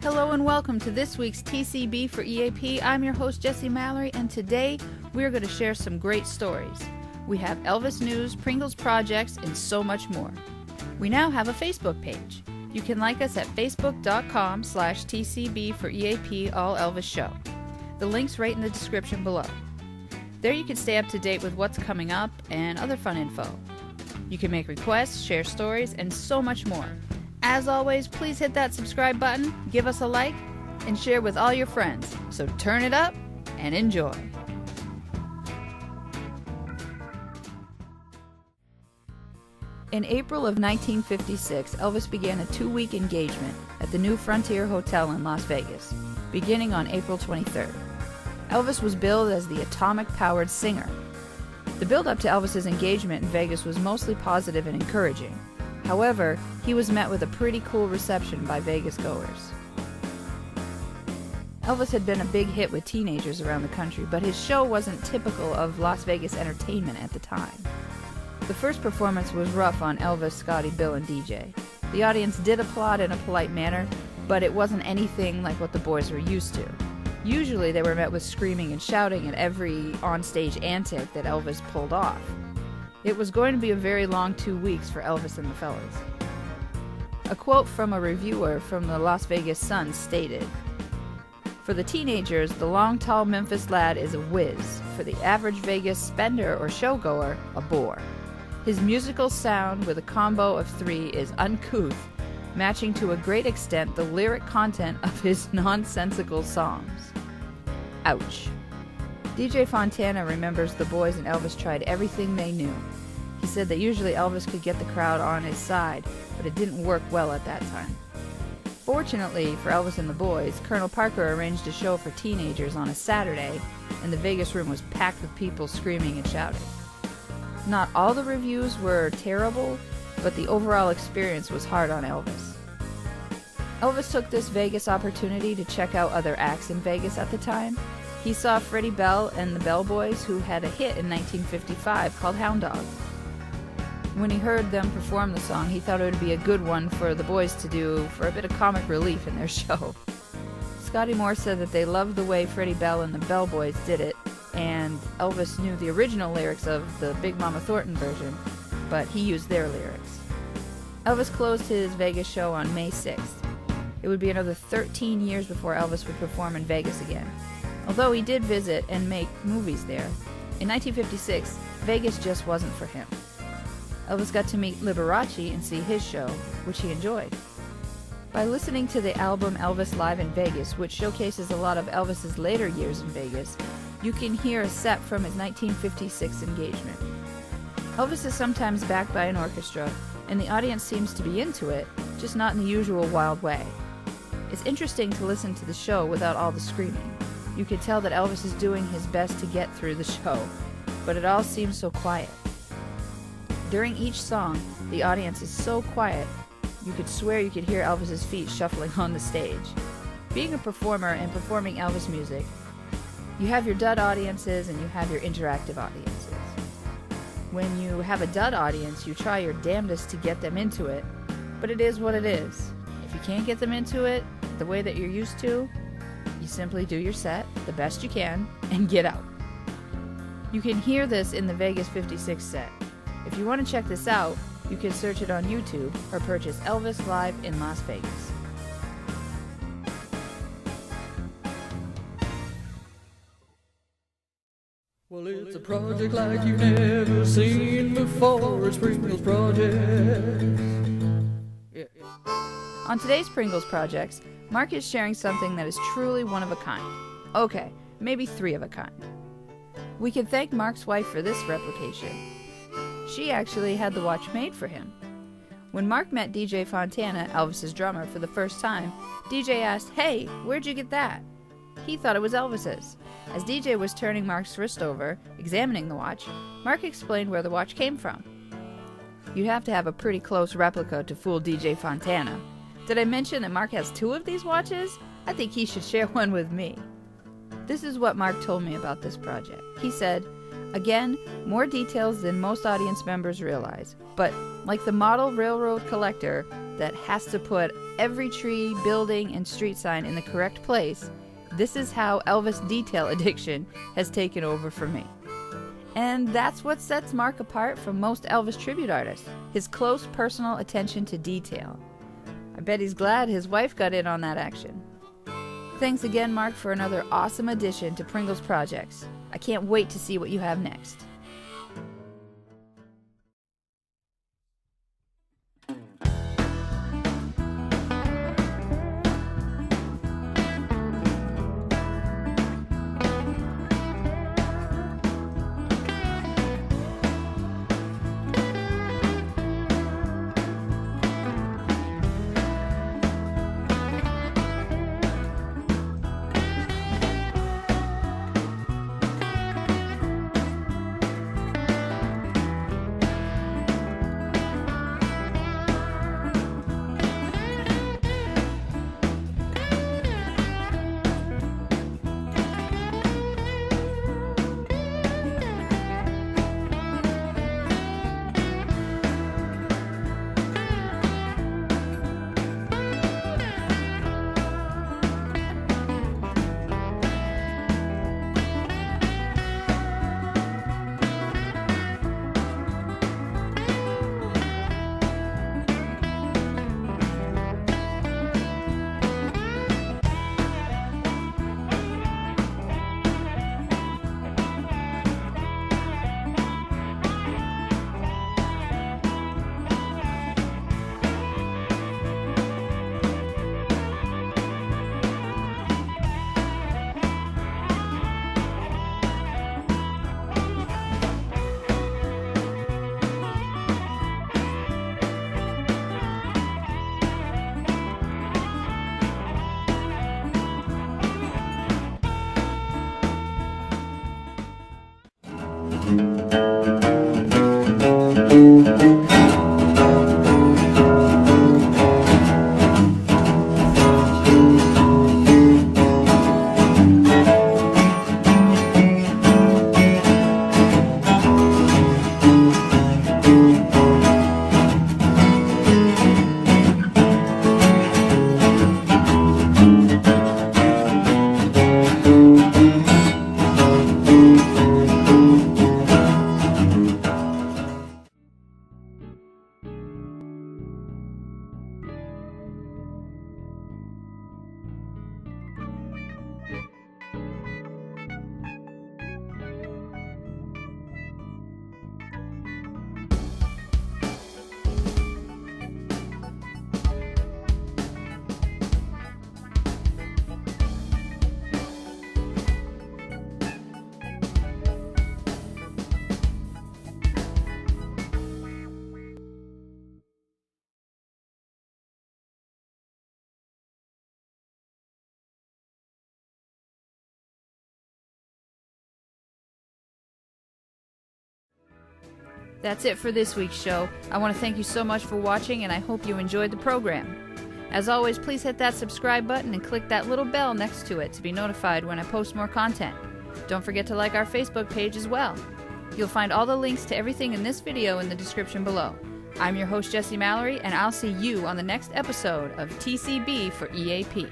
Hello and welcome to this week's TCB for EAP. I'm your host, Jessi Mallory, and today we're going to share some great stories. We have Elvis news, Pringle's projects, and so much more. We now have a Facebook page. You can like us at facebook.com/TCB for EAP All Elvis Show. The link's right in the description below. There you can stay up to date with what's coming up and other fun info. You can make requests, share stories, and so much more. As always, please hit that subscribe button, give us a like, and share with all your friends. So turn it up and enjoy. In April of 1956, Elvis began a 2-week engagement at the New Frontier Hotel in Las Vegas, beginning on April 23rd. Elvis was billed as the atomic-powered singer. The build-up to Elvis's engagement in Vegas was mostly positive and encouraging. However, he was met with a pretty cool reception by Vegas goers. Elvis had been a big hit with teenagers around the country, but his show wasn't typical of Las Vegas entertainment at the time. The first performance was rough on Elvis, Scotty, Bill, and DJ. The audience did applaud in a polite manner, but it wasn't anything like what the boys were used to. Usually they were met with screaming and shouting at every onstage antic that Elvis pulled off. It was going to be a very long 2 weeks for Elvis and the fellas. A quote from a reviewer from the Las Vegas Sun stated, "For the teenagers, the long, tall Memphis lad is a whiz. For the average Vegas spender or showgoer, a bore. His musical sound with a combo of 3 is uncouth, matching to a great extent the lyric content of his nonsensical songs." Ouch. DJ Fontana remembers the boys and Elvis tried everything they knew. He said that usually Elvis could get the crowd on his side, but it didn't work well at that time. Fortunately for Elvis and the boys, Colonel Parker arranged a show for teenagers on a Saturday, and the Vegas room was packed with people screaming and shouting. Not all the reviews were terrible, but the overall experience was hard on Elvis. Elvis took this Vegas opportunity to check out other acts in Vegas at the time. He saw Freddie Bell and the Bell Boys, who had a hit in 1955 called Hound Dog. When he heard them perform the song, he thought it would be a good one for the boys to do for a bit of comic relief in their show. Scotty Moore said that they loved the way Freddie Bell and the Bell Boys did it, and Elvis knew the original lyrics of the Big Mama Thornton version, but he used their lyrics. Elvis closed his Vegas show on May 6th. It would be another 13 years before Elvis would perform in Vegas again. Although he did visit and make movies there, in 1956, Vegas just wasn't for him. Elvis got to meet Liberace and see his show, which he enjoyed. By listening to the album Elvis Live in Vegas, which showcases a lot of Elvis's later years in Vegas, you can hear a set from his 1956 engagement. Elvis is sometimes backed by an orchestra, and the audience seems to be into it, just not in the usual wild way. It's interesting to listen to the show without all the screaming. You can tell that Elvis is doing his best to get through the show, but it all seems so quiet. During each song, the audience is so quiet, you could swear you could hear Elvis's feet shuffling on the stage. Being a performer and performing Elvis music, you have your dud audiences and you have your interactive audiences. When you have a dud audience, you try your damnedest to get them into it, but it is what it is. If you can't get them into it the way that you're used to, you simply do your set the best you can and get out. You can hear this in the Vegas 56 set. If you want to check this out, you can search it on YouTube or purchase Elvis Live in Las Vegas. Well, it's a project like you've never seen before. It's Pringle's Projects. Yeah. On today's Pringle's Projects, Mark is sharing something that is truly one of a kind. Okay, maybe 3 of a kind. We can thank Mark's wife for this replication. She actually had the watch made for him. When Mark met DJ Fontana, Elvis's drummer, for the first time, DJ asked, "Hey, where'd you get that?" He thought it was Elvis's. As DJ was turning Mark's wrist over, examining the watch, Mark explained where the watch came from. You'd have to have a pretty close replica to fool DJ Fontana. Did I mention that Mark has 2 of these watches? I think he should share one with me. This is what Mark told me about this project. He said, "Again, more details than most audience members realize, but like the model railroad collector, that has to put every tree, building, and street sign in the correct place, this is how Elvis detail addiction has taken over for me. And that's what sets Mark apart from most Elvis tribute artists, his close personal attention to detail. I bet he's glad his wife got in on that action. Thanks again, Mark, for another awesome addition to Pringle's projects. I can't wait to see what you have next. That's it for this week's show. I want to thank you so much for watching, and I hope you enjoyed the program. As always, please hit that subscribe button and click that little bell next to it to be notified when I post more content. Don't forget to like our Facebook page as well. You'll find all the links to everything in this video in the description below. I'm your host, Jessi Mallory, and I'll see you on the next episode of TCB for EAP.